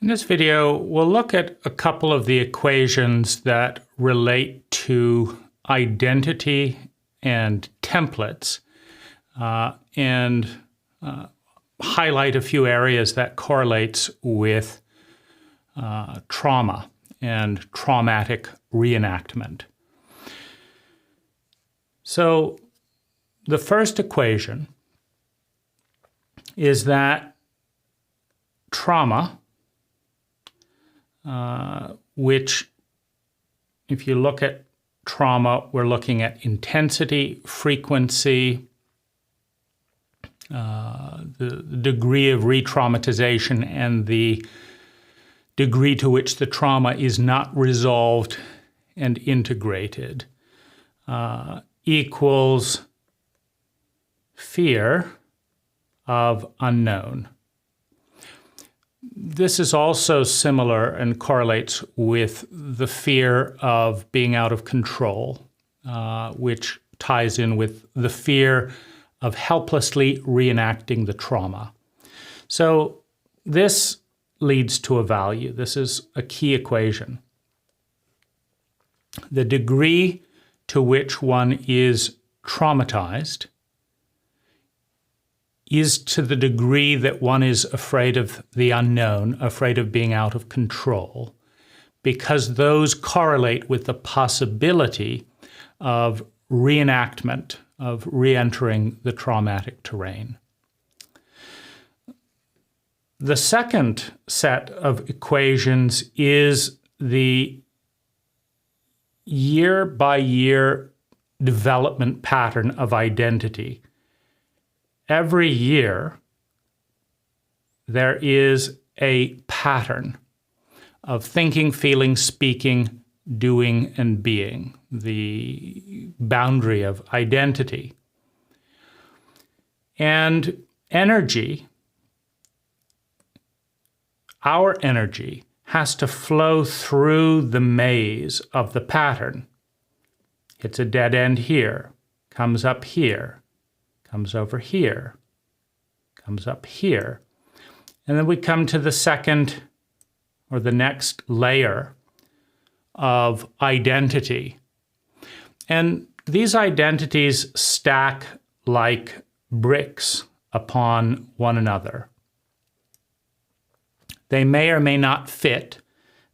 In this video, we'll look at a couple of the equations that relate to identity and templates, and highlight a few areas that correlates with trauma and traumatic reenactment. So the first equation is that trauma, which, if you look at trauma, we're looking at intensity, frequency, the degree of re-traumatization, and the degree to which the trauma is not resolved and integrated, equals fear of unknown. This is also similar and correlates with the fear of being out of control, which ties in with the fear of helplessly reenacting the trauma. So this leads to a value. This is a key equation. The degree to which one is traumatized is to the degree that one is afraid of the unknown, afraid of being out of control, because those correlate with the possibility of reenactment, of re-entering the traumatic terrain. The second set of equations is the year-by-year development pattern of identity. Every year, there is a pattern of thinking, feeling, speaking, doing, and being, the boundary of identity. And energy, our energy, has to flow through the maze of the pattern. Hits a dead end here, comes up here, comes over here, comes up here. And then we come to the second or the next layer of identity. And these identities stack like bricks upon one another. They may or may not fit.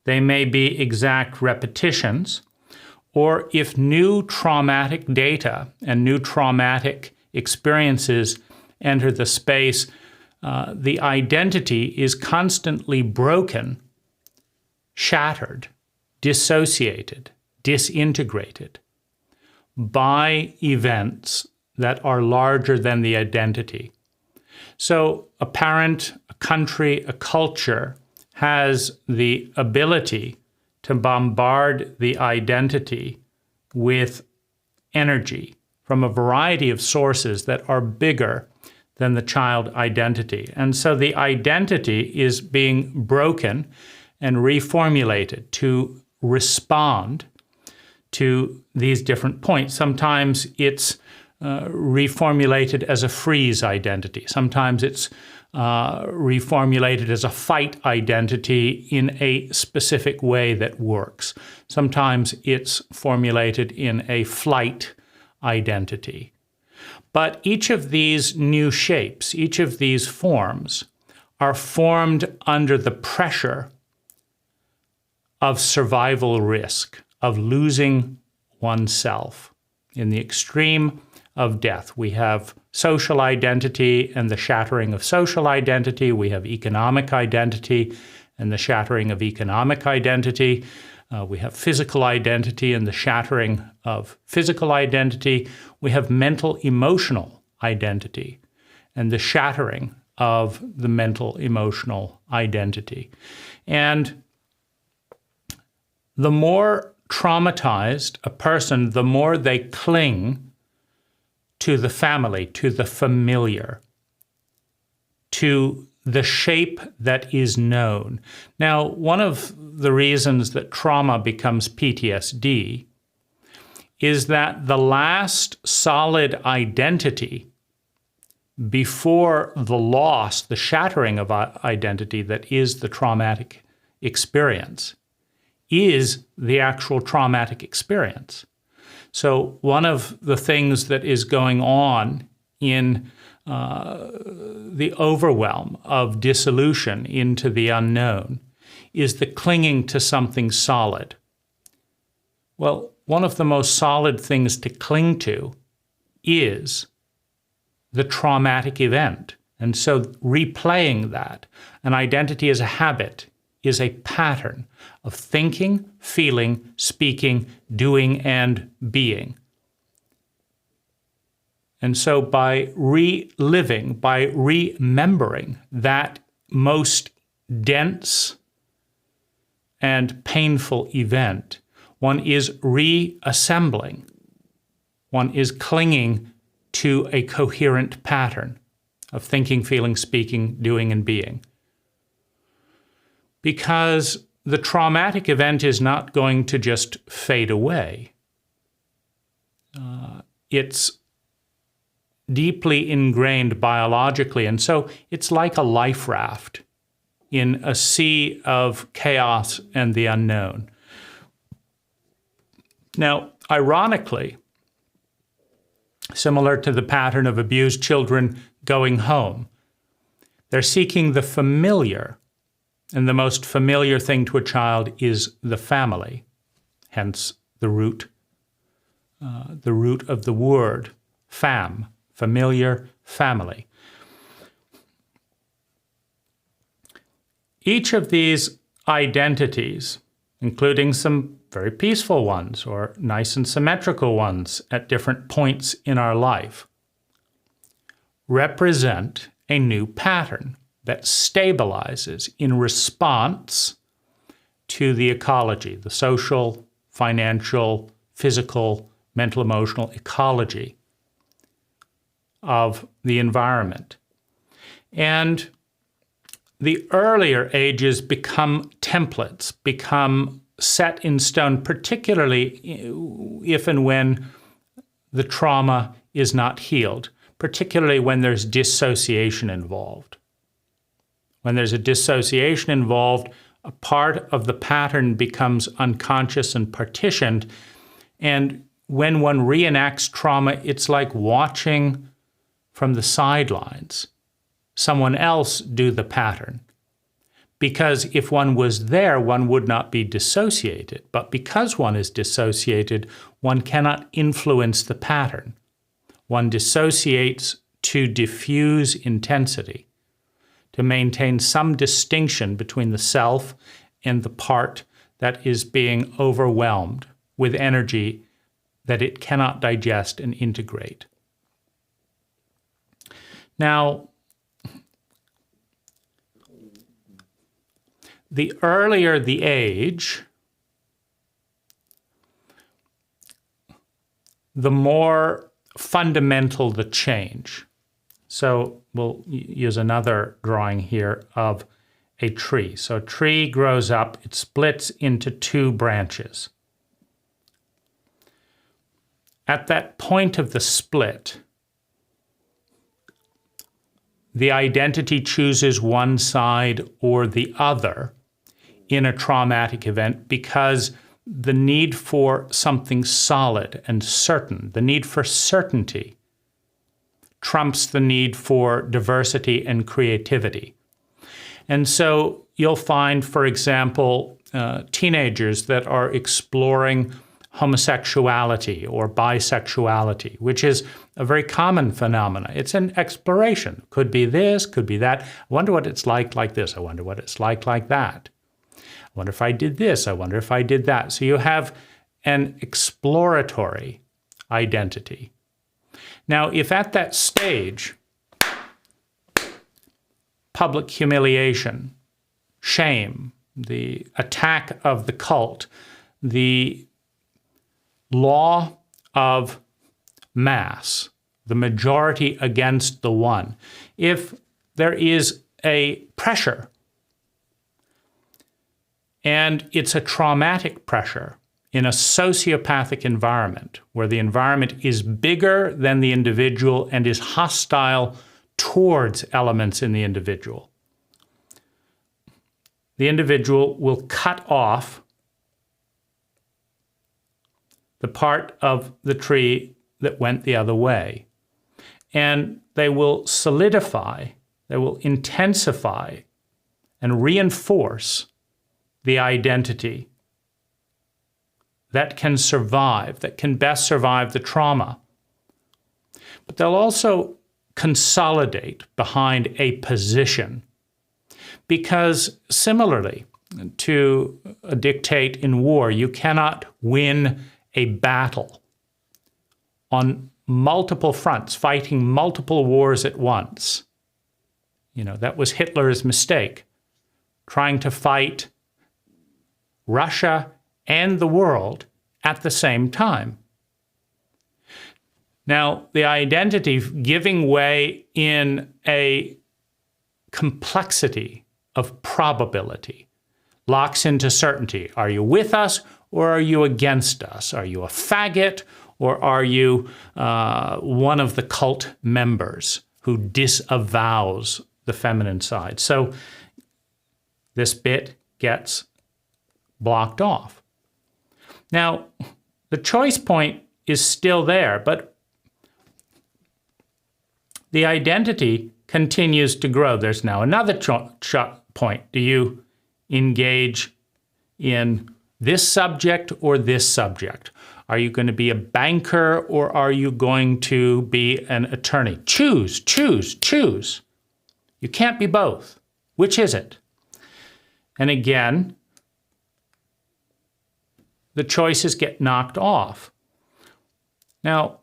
They may be exact repetitions, or if new traumatic data and new traumatic experiences enter the space, the identity is constantly broken, shattered, dissociated, disintegrated by events that are larger than the identity. So a parent, a country, a culture has the ability to bombard the identity with energy from a variety of sources that are bigger than the child identity. And so the identity is being broken and reformulated to respond to these different points. Sometimes it's reformulated as a freeze identity. Sometimes it's reformulated as a fight identity in a specific way that works. Sometimes it's formulated in a flight identity. But each of these new shapes, each of these forms, are formed under the pressure of survival risk, of losing oneself. In the extreme of death, we have social identity and the shattering of social identity. We have economic identity and the shattering of economic identity. We have physical identity and the shattering of physical identity. We have mental emotional identity and the shattering of the mental emotional identity. And the more traumatized a person, the more they cling to the family, to the familiar, to the shape that is known. Now, one of the reasons that trauma becomes PTSD is that the last solid identity before the loss, the shattering of identity that is the traumatic experience, is the actual traumatic experience. So one of the things that is going on in the overwhelm of dissolution into the unknown is the clinging to something solid. Well, one of the most solid things to cling to is the traumatic event. And so replaying that, an identity as a habit, is a pattern of thinking, feeling, speaking, doing, and being. And so by reliving, by remembering that most dense and painful event, one is reassembling, one is clinging to a coherent pattern of thinking, feeling, speaking, doing, and being. Because the traumatic event is not going to just fade away. It's deeply ingrained biologically, and so it's like a life raft in a sea of chaos and the unknown. Now, ironically, similar to the pattern of abused children going home, they're seeking the familiar, and the most familiar thing to a child is the family, hence the root of the word, fam, familiar, family. Each of these identities, including some very peaceful ones or nice and symmetrical ones at different points in our life, represent a new pattern that stabilizes in response to the ecology, the social, financial, physical, mental, emotional ecology of the environment. And the earlier ages become templates, become set in stone, particularly if and when the trauma is not healed, particularly when there's dissociation involved. When there's a dissociation involved, a part of the pattern becomes unconscious and partitioned. And when one reenacts trauma, it's like watching from the sidelines someone else do the pattern. Because if one was there, one would not be dissociated. But because one is dissociated, one cannot influence the pattern. One dissociates to diffuse intensity, to maintain some distinction between the self and the part that is being overwhelmed with energy that it cannot digest and integrate. Now, the earlier the age, the more fundamental the change. So we'll use another drawing here of a tree. So a tree grows up, it splits into two branches. At that point of the split, the identity chooses one side or the other in a traumatic event because the need for something solid and certain, the need for certainty, trumps the need for diversity and creativity. And so you'll find, for example, teenagers that are exploring homosexuality or bisexuality, which is a very common phenomenon. It's an exploration. Could be this, could be that. I wonder what it's like this. I wonder what it's like that. I wonder if I did this. I wonder if I did that. So you have an exploratory identity. Now, if at that stage, public humiliation, shame, the attack of the cult, the law of mass, the majority against the one, if there is a pressure, and it's a traumatic pressure in a sociopathic environment where the environment is bigger than the individual and is hostile towards elements in the individual. The individual will cut off the part of the tree that went the other way. And they will solidify, they will intensify and reinforce the identity that can survive, that can best survive the trauma. But they'll also consolidate behind a position, because similarly to a dictate in war, you cannot win a battle on multiple fronts, fighting multiple wars at once. You know, that was Hitler's mistake, trying to fight Russia and the world at the same time. Now, the identity giving way in a complexity of probability locks into certainty. Are you with us or are you against us? Are you a faggot or are you one of the cult members who disavows the feminine side? So this bit gets blocked off. Now, the choice point is still there, but the identity continues to grow. There's now another point. Do you engage in this subject or this subject? Are you going to be a banker or are you going to be an attorney? Choose, choose, choose. You can't be both. Which is it? And again, the choices get knocked off. Now,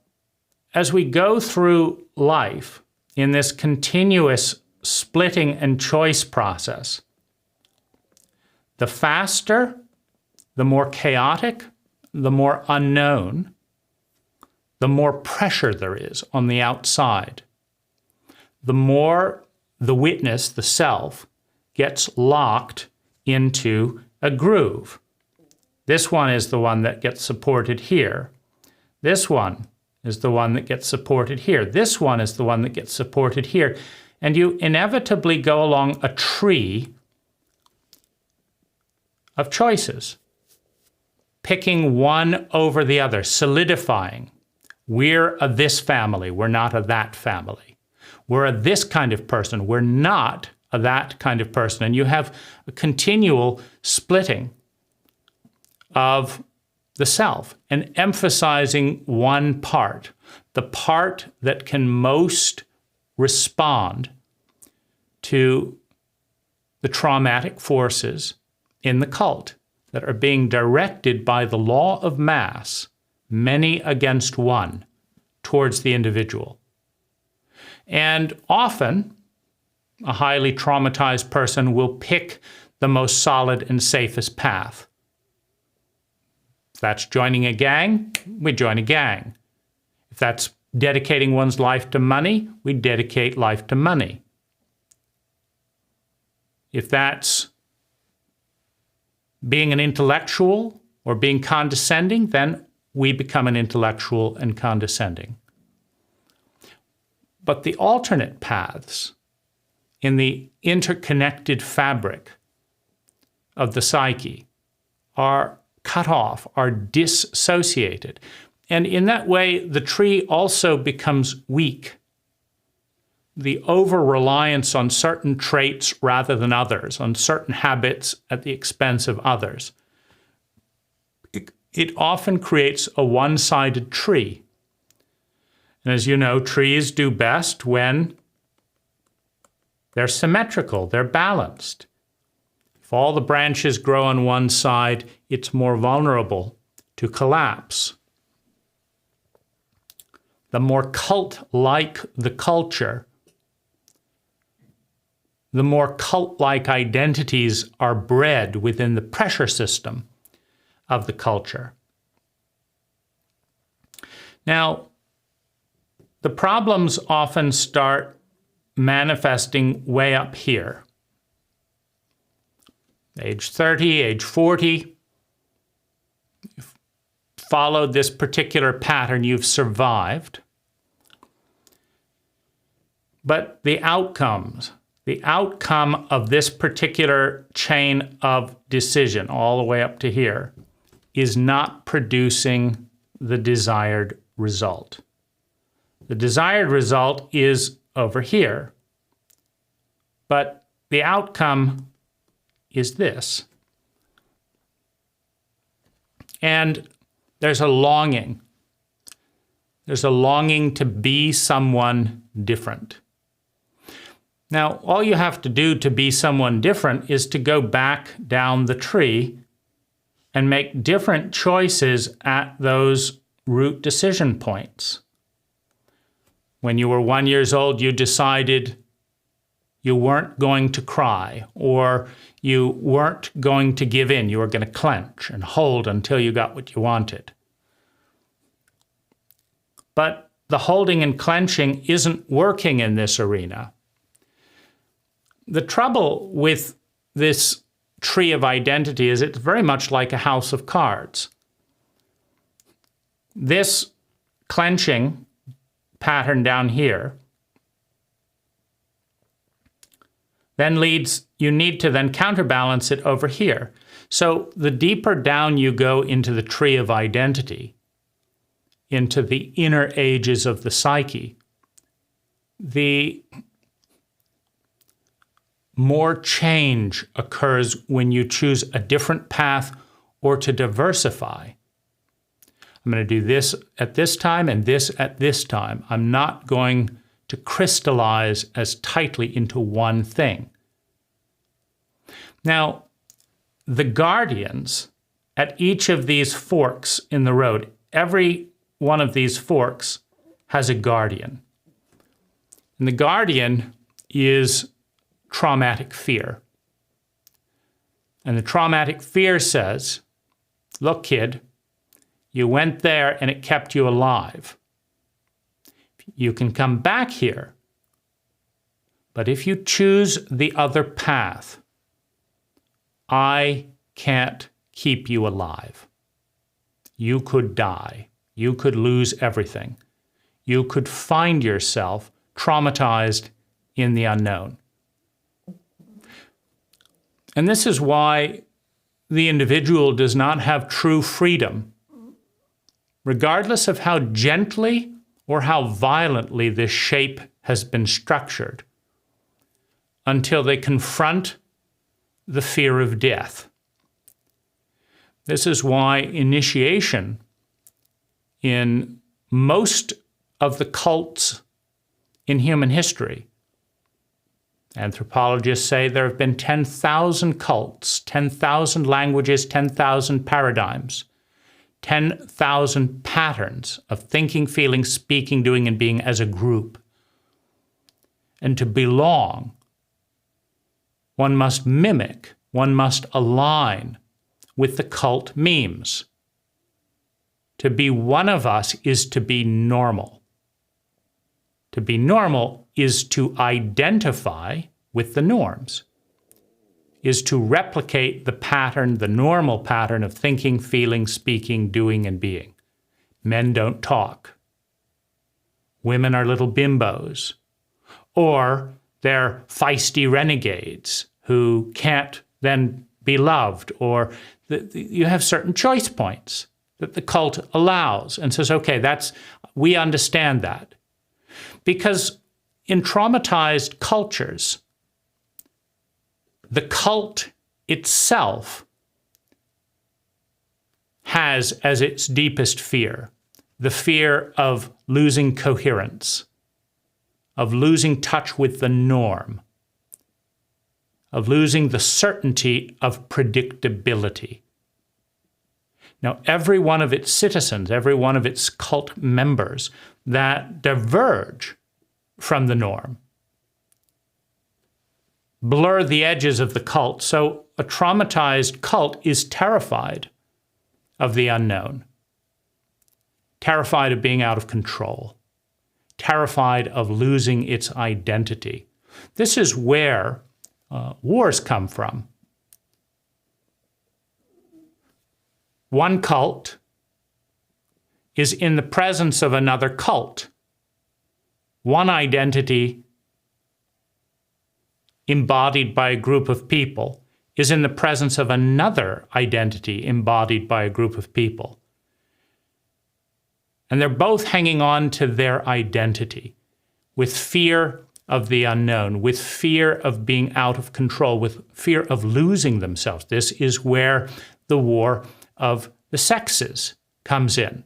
as we go through life in this continuous splitting and choice process, the faster, the more chaotic, the more unknown, the more pressure there is on the outside, the more the witness, the self, gets locked into a groove. This one is the one that gets supported here. This one is the one that gets supported here. This one is the one that gets supported here. And you inevitably go along a tree of choices, picking one over the other, solidifying. We're of this family, we're not of that family. We're a this kind of person, we're not a that kind of person. And you have a continual splitting of the self and emphasizing one part, the part that can most respond to the traumatic forces in the cult that are being directed by the law of mass, many against one, towards the individual. And often, a highly traumatized person will pick the most solid and safest path. If that's joining a gang, we join a gang. If that's dedicating one's life to money, we dedicate life to money. If that's being an intellectual or being condescending, then we become an intellectual and condescending. But the alternate paths in the interconnected fabric of the psyche are cut off, are dissociated. And in that way, the tree also becomes weak. The over-reliance on certain traits rather than others, on certain habits at the expense of others, it often creates a one-sided tree. And as you know, trees do best when they're symmetrical, they're balanced. If all the branches grow on one side, it's more vulnerable to collapse. The more cult-like the culture, the more cult-like identities are bred within the pressure system of the culture. Now, the problems often start manifesting way up here. Age 30, age 40, you've followed this particular pattern, you've survived. But the outcome of this particular chain of decision, all the way up to here, is not producing the desired result. The desired result is over here, but the outcome is this. And there's a longing. There's a longing to be someone different. Now, all you have to do to be someone different is to go back down the tree and make different choices at those root decision points. When you were 1 year old, you decided you weren't going to cry, or you weren't going to give in. You were going to clench and hold until you got what you wanted. But the holding and clenching isn't working in this arena. The trouble with this tree of identity is it's very much like a house of cards. This clenching pattern down here then leads, you need to then counterbalance it over here. So the deeper down you go into the tree of identity, into the inner ages of the psyche, the more change occurs when you choose a different path or to diversify. I'm going to do this at this time and this at this time. I'm not going to crystallize as tightly into one thing. Now, the guardians at each of these forks in the road, every one of these forks has a guardian. And the guardian is traumatic fear. And the traumatic fear says, look, kid, you went there and it kept you alive. You can come back here, but if you choose the other path, I can't keep you alive. You could die. You could lose everything. You could find yourself traumatized in the unknown. And this is why the individual does not have true freedom, regardless of how gently or how violently this shape has been structured, until they confront the fear of death. This is why initiation in most of the cults in human history, anthropologists say there have been 10,000 cults, 10,000 languages, 10,000 paradigms, 10,000 patterns of thinking, feeling, speaking, doing, and being as a group. And to belong, one must mimic, one must align with the cult memes. To be one of us is to be normal. To be normal is to identify with the norms, is to replicate the pattern, the normal pattern of thinking, feeling, speaking, doing, and being. Men don't talk. Women are little bimbos. Or they're feisty renegades who can't then be loved. Or you have certain choice points that the cult allows and says, okay, we understand that. Because in traumatized cultures, the cult itself has as its deepest fear the fear of losing coherence, of losing touch with the norm, of losing the certainty of predictability. Now, every one of its citizens, every one of its cult members that diverge from the norm blur the edges of the cult. So a traumatized cult is terrified of the unknown, terrified of being out of control, terrified of losing its identity. This is where wars come from. One cult is in the presence of another cult. One identity embodied by a group of people is in the presence of another identity embodied by a group of people. And they're both hanging on to their identity with fear of the unknown, with fear of being out of control, with fear of losing themselves. This is where the war of the sexes comes in.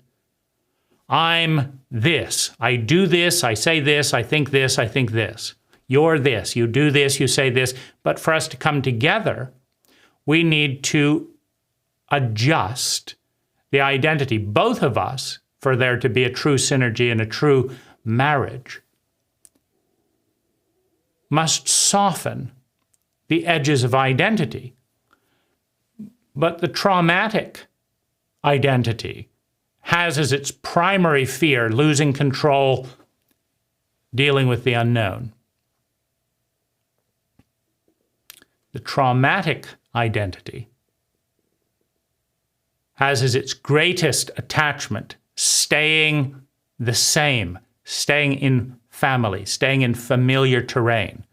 I'm this, I do this, I say this, I think this, I think this. You're this, you do this, you say this. But for us to come together, we need to adjust the identity, both of us, for there to be a true synergy and a true marriage, must soften the edges of identity. But the traumatic identity has as its primary fear losing control, dealing with the unknown. The traumatic identity has as its greatest attachment staying the same, staying in family, staying in familiar terrain.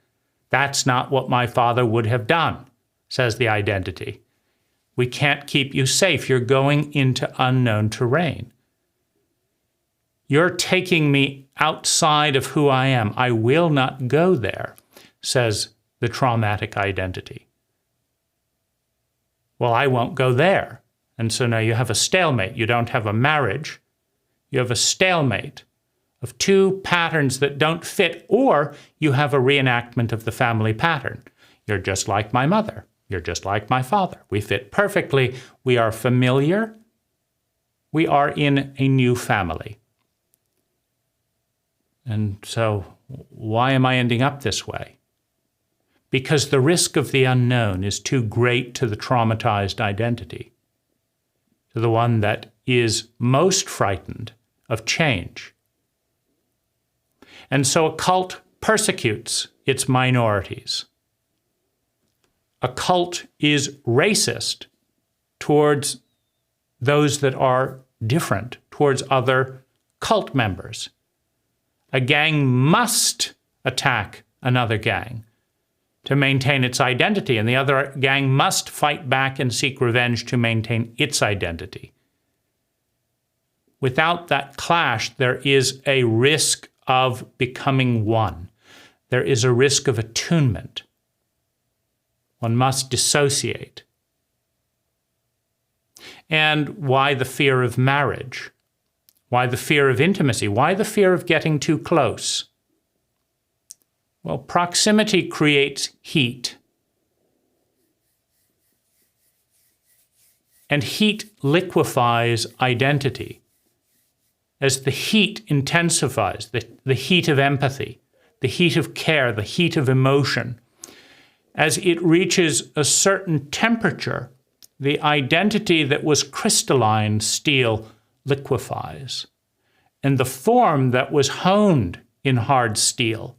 That's not what my father would have done, says the identity. We can't keep you safe. You're going into unknown terrain. You're taking me outside of who I am. I will not go there, says the traumatic identity. Well, I won't go there. And so now you have a stalemate. You don't have a marriage. You have a stalemate of two patterns that don't fit, or you have a reenactment of the family pattern. You're just like my mother. You're just like my father. We fit perfectly. We are familiar. We are in a new family. And so why am I ending up this way? Because the risk of the unknown is too great to the traumatized identity, to the one that is most frightened of change. And so a cult persecutes its minorities. A cult is racist towards those that are different, towards other cult members. A gang must attack another gang to maintain its identity, and the other gang must fight back and seek revenge to maintain its identity. Without that clash, there is a risk of becoming one. There is a risk of attunement. One must dissociate. And why the fear of marriage? Why the fear of intimacy? Why the fear of getting too close? Well, proximity creates heat. And heat liquefies identity. As the heat intensifies, the heat of empathy, the heat of care, the heat of emotion, as it reaches a certain temperature, the identity that was crystalline steel liquefies. And the form that was honed in hard steel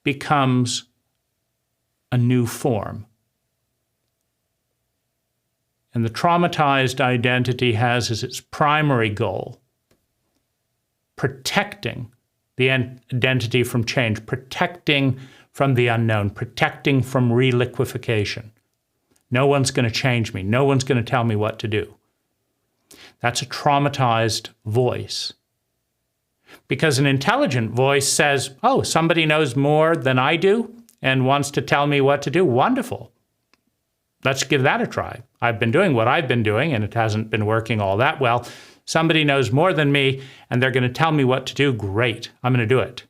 becomes a new form. And the traumatized identity has as its primary goal protecting the identity from change, protecting from the unknown, protecting from reliquefaction. No one's going to change me. No one's going to tell me what to do. That's a traumatized voice. Because an intelligent voice says, oh, somebody knows more than I do and wants to tell me what to do. Wonderful. Let's give that a try. I've been doing what I've been doing, and it hasn't been working all that well. Somebody knows more than me, and they're going to tell me what to do. Great. I'm going to do it.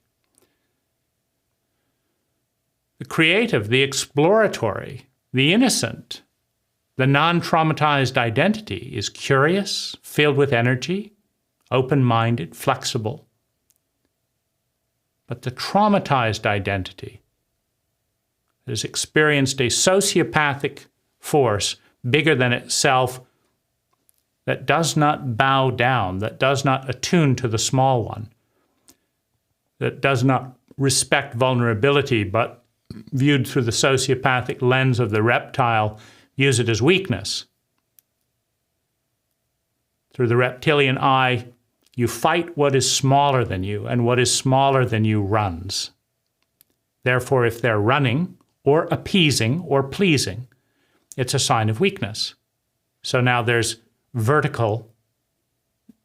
The creative, the exploratory, the innocent, the non-traumatized identity is curious, filled with energy, open-minded, flexible. But the traumatized identity has experienced a sociopathic force bigger than itself that does not bow down, that does not attune to the small one, that does not respect vulnerability, but viewed through the sociopathic lens of the reptile, views it as weakness. Through the reptilian eye, you fight what is smaller than you, and what is smaller than you runs. Therefore, if they're running or appeasing or pleasing, it's a sign of weakness. So now there's vertical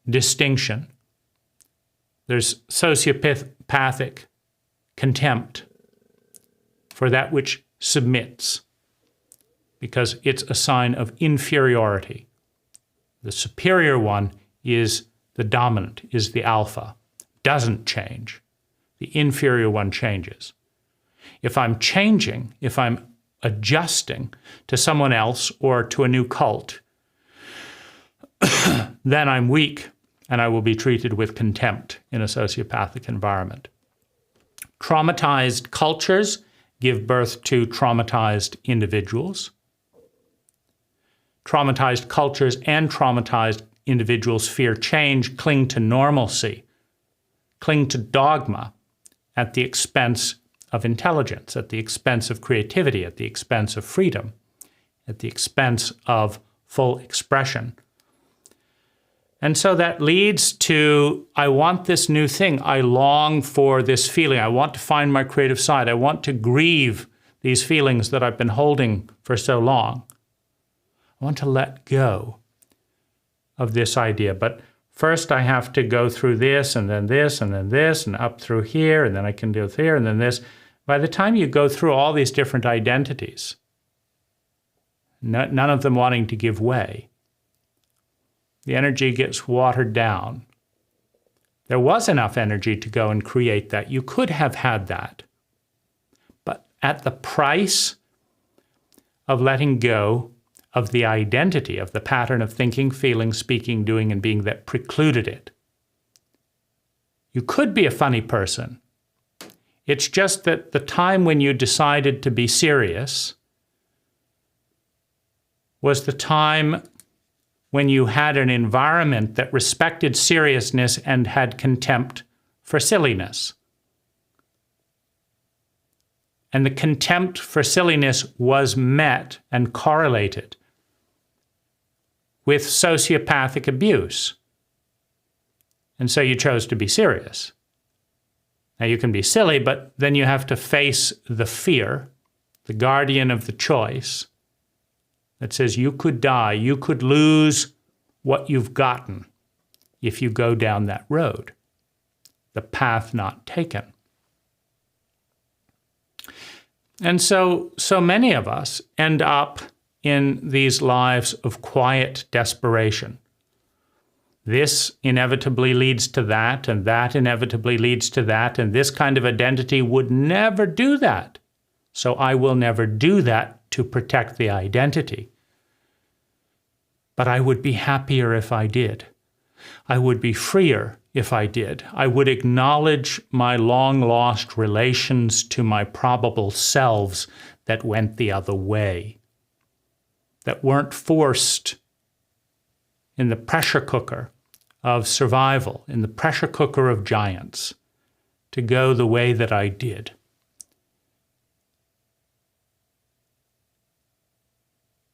distinction. There's sociopathic contempt for that which submits, because it's a sign of inferiority. The superior one is the dominant, is the alpha, doesn't change. The inferior one changes. If I'm changing, if I'm adjusting to someone else or to a new cult, then I'm weak and I will be treated with contempt in a sociopathic environment. Traumatized cultures give birth to traumatized individuals. Traumatized cultures and traumatized individuals fear change, cling to normalcy, cling to dogma at the expense of intelligence, at the expense of creativity, at the expense of freedom, at the expense of full expression. And so that leads to, I want this new thing. I long for this feeling. I want to find my creative side. I want to grieve these feelings that I've been holding for so long. I want to let go of this idea. But first I have to go through this, and then this, and then this, and up through here, and then I can do here, and then this. By the time you go through all these different identities, none of them wanting to give way, the energy gets watered down. There was enough energy to go and create that. You could have had that. But at the price of letting go of the identity, of the pattern of thinking, feeling, speaking, doing, and being that precluded it. You could be a funny person. It's just that the time when you decided to be serious was the time when you had an environment that respected seriousness and had contempt for silliness. And the contempt for silliness was met and correlated with sociopathic abuse. And so you chose to be serious. Now you can be silly, but then you have to face the fear, the guardian of the choice, that says you could die, you could lose what you've gotten if you go down that road, the path not taken. And so many of us end up in these lives of quiet desperation. This inevitably leads to that, and that inevitably leads to that, and this kind of identity would never do that. So I will never do that to protect the identity. But I would be happier if I did. I would be freer if I did. I would acknowledge my long-lost relations to my probable selves that went the other way, that weren't forced in the pressure cooker of survival, in the pressure cooker of giants, to go the way that I did.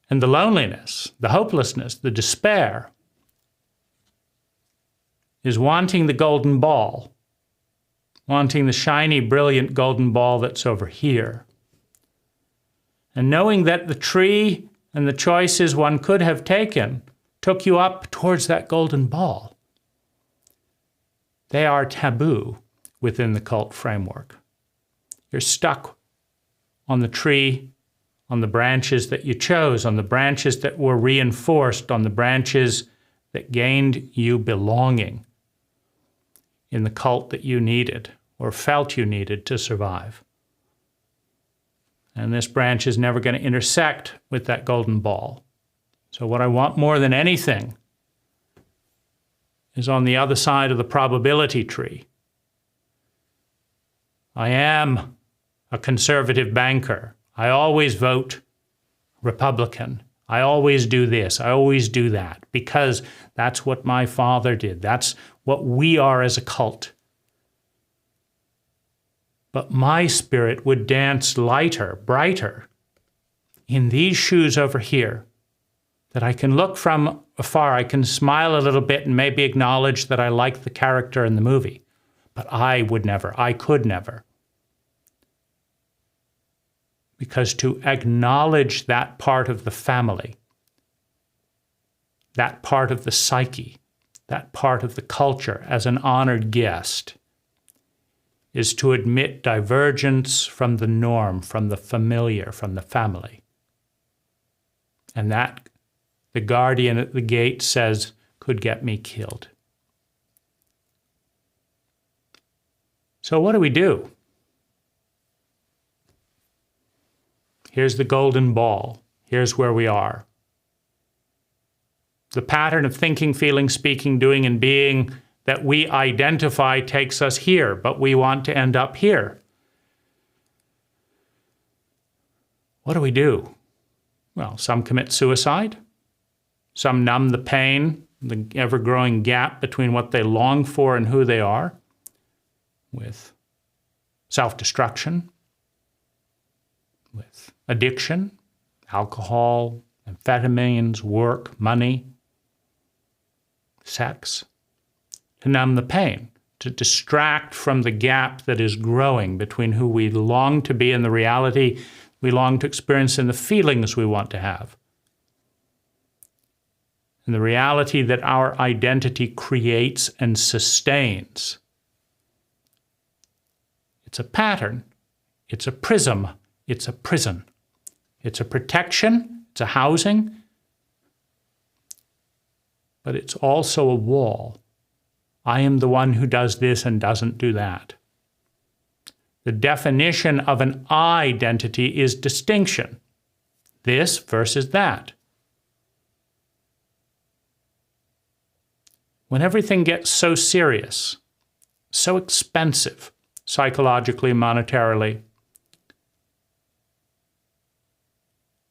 And the loneliness, the hopelessness, the despair is wanting the golden ball, wanting the shiny, brilliant golden ball that's over here. And knowing that the tree and the choices one could have taken took you up towards that golden ball. They are taboo within the cult framework. You're stuck on the tree, on the branches that you chose, on the branches that were reinforced, on the branches that gained you belonging in the cult that you needed or felt you needed to survive. And this branch is never going to intersect with that golden ball. So what I want more than anything is on the other side of the probability tree. I am a conservative banker. I always vote Republican. I always do this. I always do that because that's what my father did. That's what we are as a cult. But my spirit would dance lighter, brighter in these shoes over here, that I can look from afar. I can smile a little bit and maybe acknowledge that I like the character in the movie. But I would never. I could never. Because to acknowledge that part of the family, that part of the psyche, that part of the culture as an honored guest, is to admit divergence from the norm, from the familiar, from the family. And that, the guardian at the gate says, could get me killed. So what do? Here's the golden ball. Here's where we are. The pattern of thinking, feeling, speaking, doing, and being that we identify takes us here, but we want to end up here. What do? Well, some commit suicide. Some numb the pain, the ever-growing gap between what they long for and who they are, with self-destruction, with addiction, alcohol, amphetamines, work, money, sex, to numb the pain, to distract from the gap that is growing between who we long to be and the reality we long to experience and the feelings we want to have. And the reality that our identity creates and sustains. It's a pattern, it's a prism, it's a prison. It's a protection, it's a housing, but it's also a wall. I am the one who does this and doesn't do that. The definition of an identity is distinction. This versus that. When everything gets so serious, so expensive, psychologically, monetarily,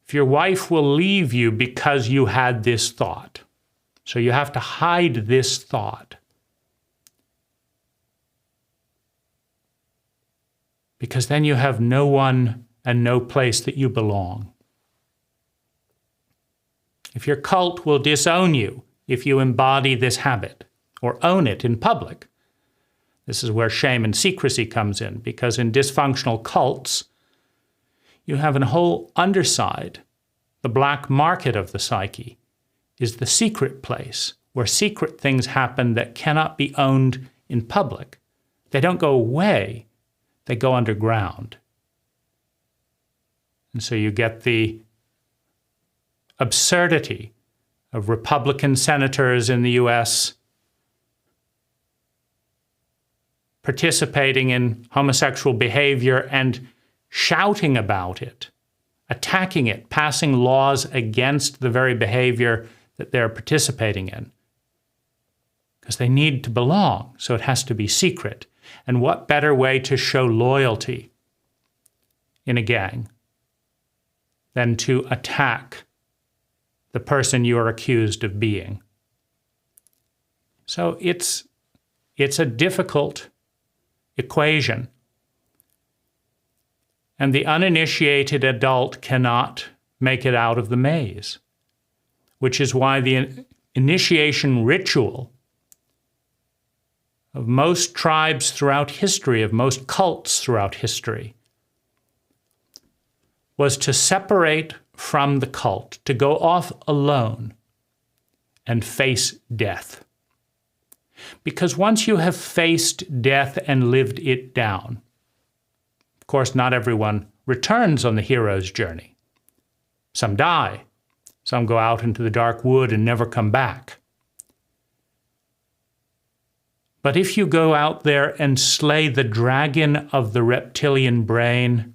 if your wife will leave you because you had this thought, so you have to hide this thought, because then you have no one and no place that you belong. If your cult will disown you if you embody this habit or own it in public, this is where shame and secrecy comes in, because in dysfunctional cults, you have a whole underside. The black market of the psyche is the secret place where secret things happen that cannot be owned in public. They don't go away. They go underground. And so you get the absurdity of Republican senators in the US participating in homosexual behavior and shouting about it, attacking it, passing laws against the very behavior that they're participating in. Because they need to belong, so it has to be secret. And what better way to show loyalty in a gang than to attack the person you are accused of being? So it's a difficult equation. And the uninitiated adult cannot make it out of the maze, which is why the initiation ritual of most tribes throughout history, of most cults throughout history, was to separate from the cult, to go off alone and face death. Because once you have faced death and lived it down, of course, not everyone returns on the hero's journey. Some die. Some go out into the dark wood and never come back. But if you go out there and slay the dragon of the reptilian brain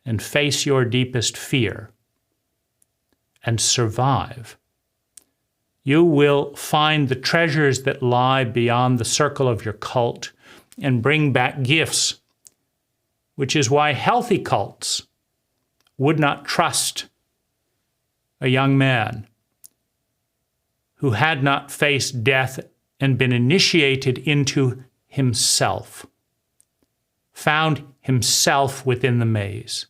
and face your deepest fear and survive, you will find the treasures that lie beyond the circle of your cult and bring back gifts, which is why healthy cults would not trust a young man who had not faced death and been initiated into himself, found himself within the maze.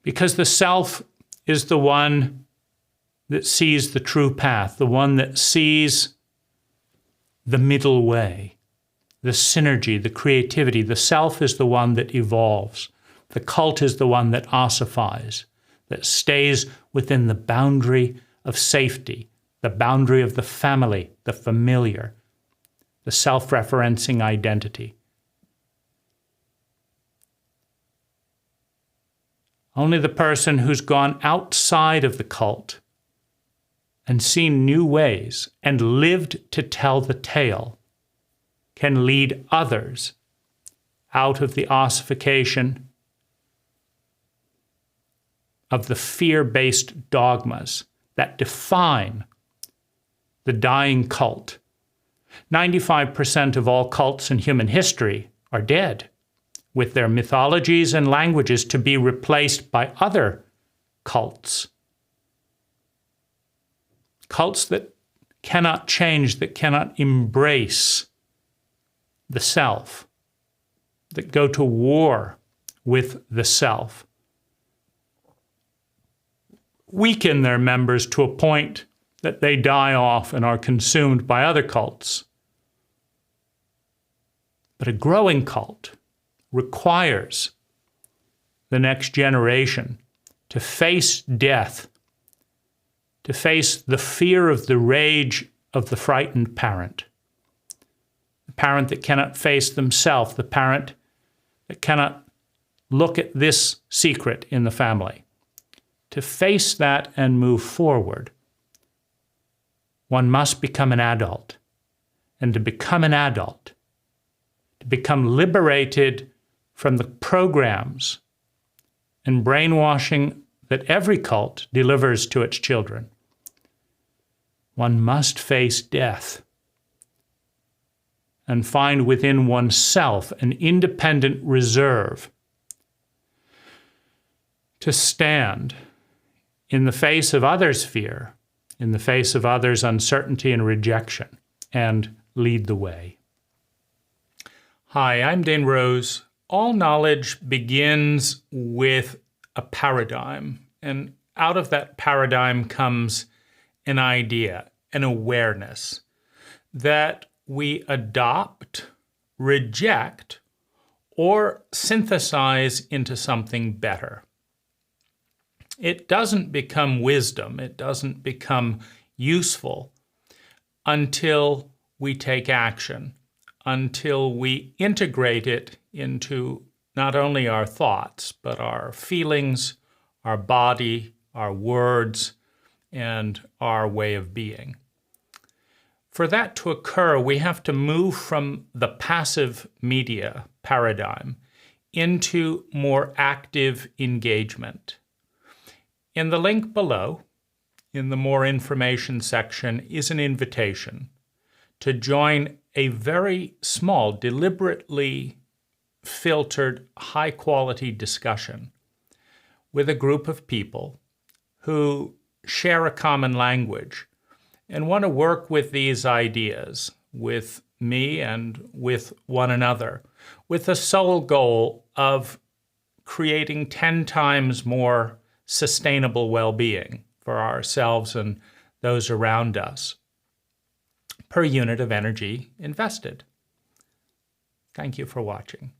Because the self is the one that sees the true path, the one that sees the middle way, the synergy, the creativity. The self is the one that evolves The cult is the one that ossifies, that stays within the boundary of safety, the boundary of the family, the familiar, the self-referencing identity. Only the person who's gone outside of the cult and seen new ways and lived to tell the tale can lead others out of the ossification of the fear-based dogmas that define the dying cult. 95% of all cults in human history are dead, with their mythologies and languages to be replaced by other cults. Cults that cannot change, that cannot embrace the self, that go to war with the self, weaken their members to a point that they die off and are consumed by other cults. But a growing cult requires the next generation to face death, to face the fear of the rage of the frightened parent, the parent that cannot face themselves, the parent that cannot look at this secret in the family. To face that and move forward, one must become an adult. And to become an adult, to become liberated from the programs and brainwashing that every cult delivers to its children, one must face death and find within oneself an independent reserve to stand in the face of others' fear, in the face of others' uncertainty and rejection, and lead the way. Hi, I'm Dane Rose. All knowledge begins with a paradigm, and out of that paradigm comes an idea, an awareness that we adopt, reject, or synthesize into something better. It doesn't become wisdom, it doesn't become useful until we take action, until we integrate it into not only our thoughts, but our feelings, our body, our words, and our way of being. For that to occur, we have to move from the passive media paradigm into more active engagement. In the link below, in the More Information section, is an invitation to join a very small, deliberately filtered, high-quality discussion with a group of people who share a common language and want to work with these ideas, with me and with one another, with the sole goal of creating 10 times more sustainable well-being for ourselves and those around us per unit of energy invested. Thank you for watching.